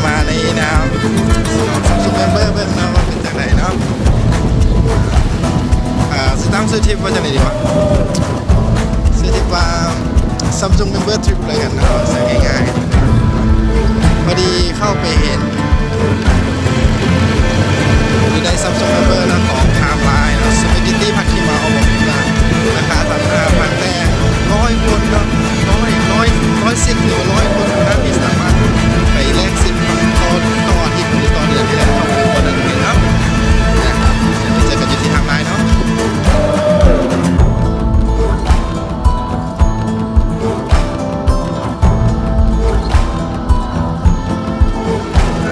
มาในแนวซัมซุงเมมเบอร์เบิ้งเนาะว่าเป็นจากไหนเนาะสตั้งซื้อทริปว่าจะไหนดีวะซื้อทริปว่าซัมซุงเมมเบอร์ทริปเลยกันเนาะใส่ง่ายๆพอดีเข้าไปเห็นอยู่ในซัมซุงเมมเบอร์นะของไทม์ไลน์เนาะสปาเกตตี้ผัดขี้เมาเอาบอกนะราคา35,000แต่100 คนเนาะ110หรือ100 คนนะที่สามารถไปแลกสิทธิ์ต่ออาทิตย์หรือต่อเดือนที่แล้วเข้าไปคนละเดือนเนาะนะครับเจอกันอยู่ที่ไทม์ไลน์เนาะ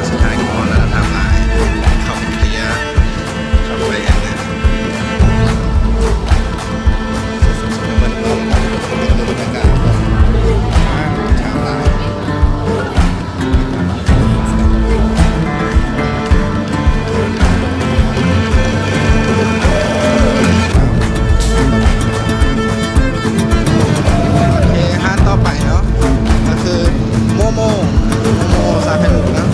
สุดท้ายก็พอแล้วนะไทม์ไลน์เข้าไปเคลียร์เข้าไปอย่างนี้ต่อไปเนาะก็คือโมโมซาเพลุกนะ